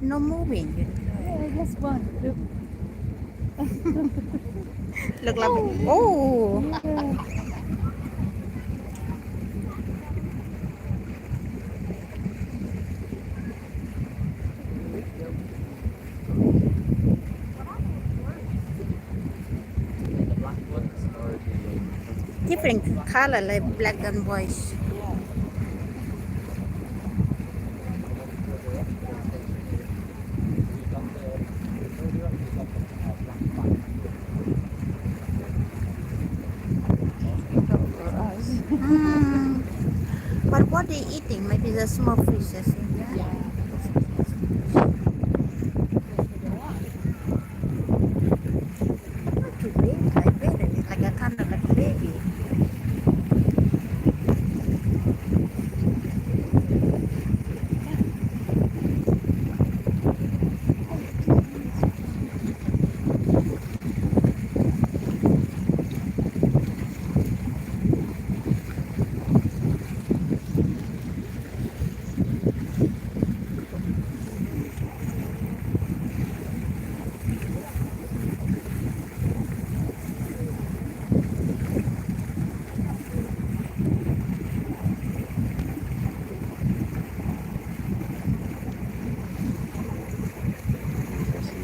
no moving. Yeah, just one. Look. Look like oh. Yeah. The black ones or the Different color like black and white. Yeah. further up, there's station here. We've got the further up, we've got the black back here. For us. Mm. But what they eating? Maybe the small fishes. Yeah. Too big, like baby. It's like a kind of like a baby.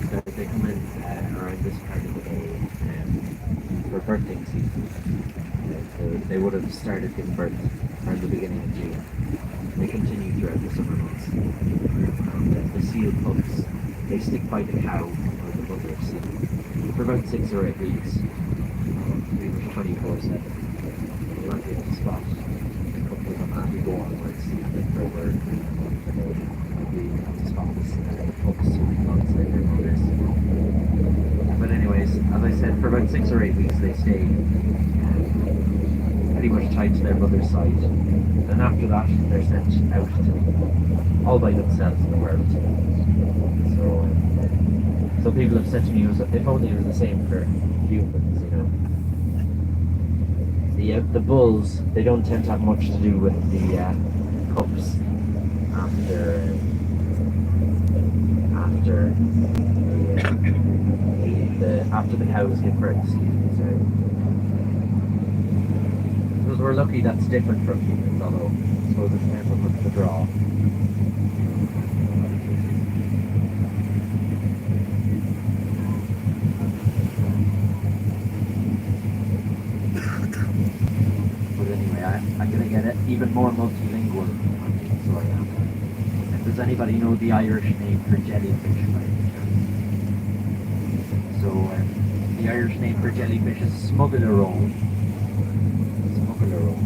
So they come in around this part of the day for birthing season. So they would have started giving birth around the beginning of June. They continue throughout the summer months. And the seal pups, they stick by the cow or the mother of seal for about 6 or 8 weeks. Pretty much 24/7. You might be able to spot a couple of them as we go onwards for where we have to spot this pups alongside their mothers. But anyways, as I said, for about 6 or 8 weeks they stay pretty much tied to their mother's side. And after that, they're sent out to all by themselves in the world. So people have said to me, if only it was the same for humans, you know. The bulls, they don't tend to have much to do with the cubs after the cows give birth. Because we're lucky that's different from humans, although I suppose it depends on the draw. But anyway, I'm gonna get it even more multilingual. So I am. Does anybody know the Irish name for jellyfish? So the Irish name for jellyfish is smuggler-roll. Smuggler-roll.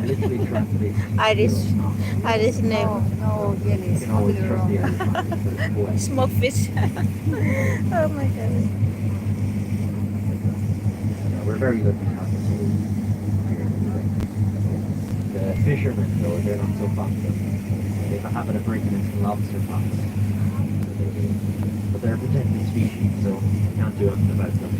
I literally translates. Irish name. No, jelly. You can always trust the Irish man, but it's poetic. Smoke fish. Oh my god. Yeah, we're very lucky to have this here. The fishermen, though, they're not so fond of them. They have a habit of breaking into lobster pots. But they're a protected species, so you can't do anything about them.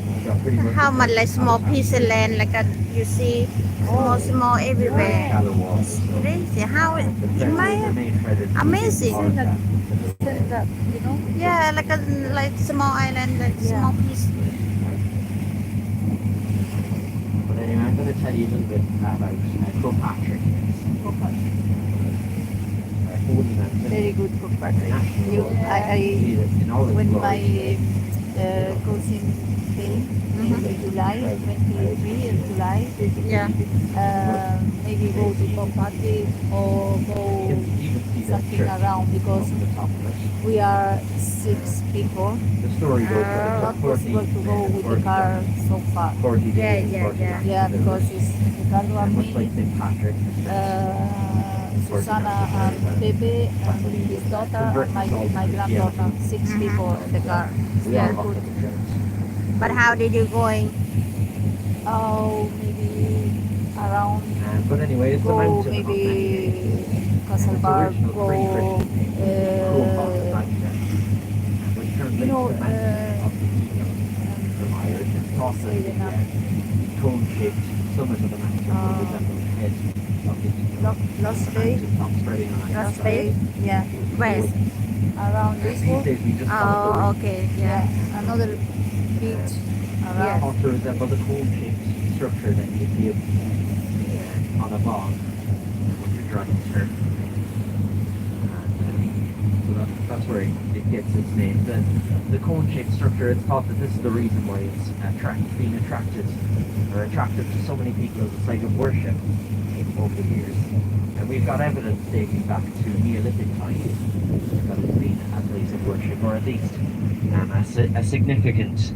We've got pretty much How the much like perfect small habitat. piece of land like you see small Very everywhere. shallow water, so Crazy. How the in my predators remain predators. amazing. That, you know? Yeah, like small island, like Yeah. small piece. But anyway, I'm going to tell you a little bit about Kilpatrick. Holy mountain. Very good for Patrick. You, In all its when glory. my cousin came in July, 23 in July, Yeah. maybe go to Pop Party or You go can even see that something church around because on the top of it. we are 6 people. The story goes that it Not took 40 possible to go men, with 40 the car guys, so far. 40 Yeah, days, yeah, 40 yeah. nights Yeah, to do because it. it's Ricardo and And much like me, St. Patrick, Susana and Pepe and his daughter and my granddaughter, 6 people in the car. we Yeah. all hopped up the church. But how did you going? Oh, maybe around But anyway, it's a go mountain maybe of many days. Castlebar, Original go pre-Christian name, Coolpot of Baghdad, which you translates know, to mountain of the eagle from Irish and thought that see the enough. cone-shaped summit of the mountain would resemble the head of the eagle. Lost Bay. Top spreading on either Lost side. Bay? Yeah. Where? Around this These one. days we just call it the Oh, ring. okay. Yeah. Yeah. Another beach around. Thought to resemble the cone-shaped structure that you'd be able to see on a bog when you're driving surf. So that's where it gets its name. The cone-shaped structure, it's thought that this is the reason why it's being attractive to so many people as a site of worship over the years. And we've got evidence dating back to Neolithic times that it's been a place of worship, or at least a significant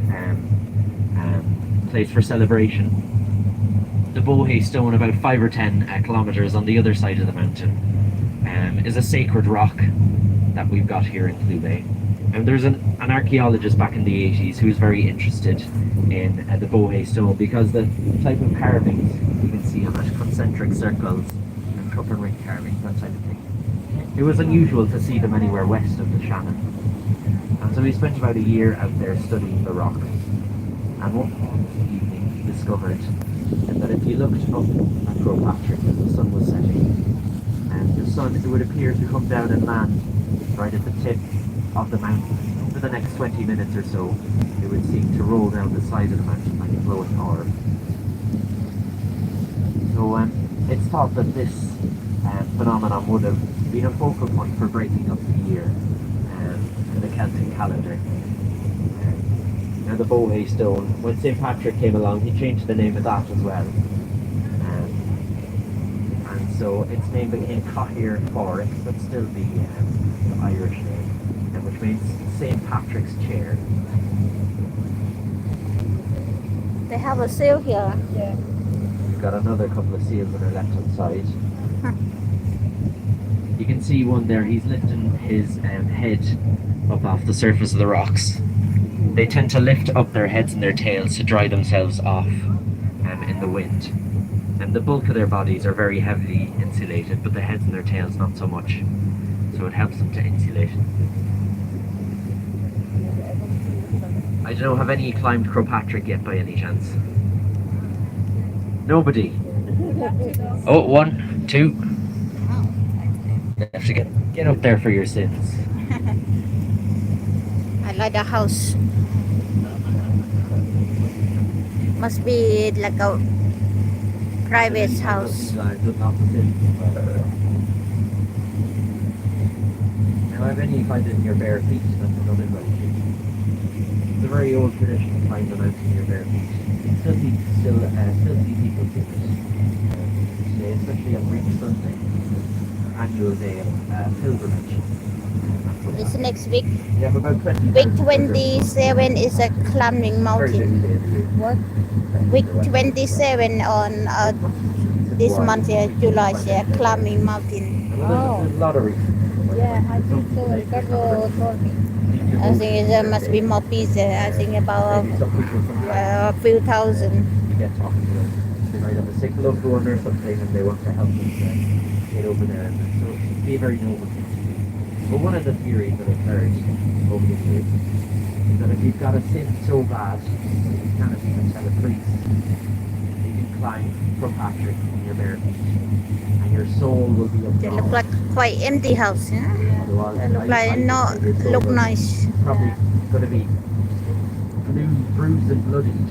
place for celebration. The Bohe Stone, about 5 or 10 kilometers on the other side of the mountain, is a sacred rock that we've got here in Clúbe. And there's an archaeologist back in the 80s who was very interested in the Bohe Stone because the type of carvings you can see on it, concentric circles and cup and ring carvings, that type of thing. It was unusual to see them anywhere west of the Shannon. And so we spent about a year out there studying the rock. And one evening we discovered that if you looked up at Croagh Patrick as the sun was setting, and the sun, it would appear to come down and land right at the tip of the mountain. For the next 20 minutes or so, it would seem to roll down the side of the mountain like a glowing orb. So it's thought that this phenomenon would have been a focal point for breaking up the year in the Celtic calendar. Now the Bohe Stone, when St. Patrick came along, he changed the name of that as well. And so its name became Cathaoir Fáric, but still the Irish name, which means St. Patrick's chair. They have a seal here. Yeah. We've got another couple of seals on our left hand side. You can see one there, he's lifting his head up off the surface of the rocks. They tend to lift up their heads and their tails to dry themselves off in the wind. And the bulk of their bodies are very heavily insulated, but the heads and their tails not so much. So it helps them to insulate. I don't know, have any climbed Croagh Patrick yet by any chance? Nobody? Oh, 1, 2. You have to get up there for your sins. I like the house. Must be like a private house. Now, have any climbed in your bare feet? That's another question. It's a very old tradition to climb the mountain in your bare feet. Still see people do it today, especially on Green Sunday, annual day of pilgrimage. It's next week. You have about 20. Week 27 is a climbing mountain. What? Week 27 on this month, July, is a climbing mountain. There's a lot of reasons. Yeah, I think so. Ricardo told me. I think there must be more people. I think about Maybe some people sometimes a few thousand. you get talking to them. They might have a sick loved one or something and they want to help them to get over there. And so it'd be a very noble thing to do. But one of the theories that I've heard over the years is that if you've got a sin so bad that you can't even tell a priest, you can climb from Patrick in your bare feet and your soul will be They look like quite empty house. Yeah? Otherwise, They look like not look nice. probably going to be bruised and bloodied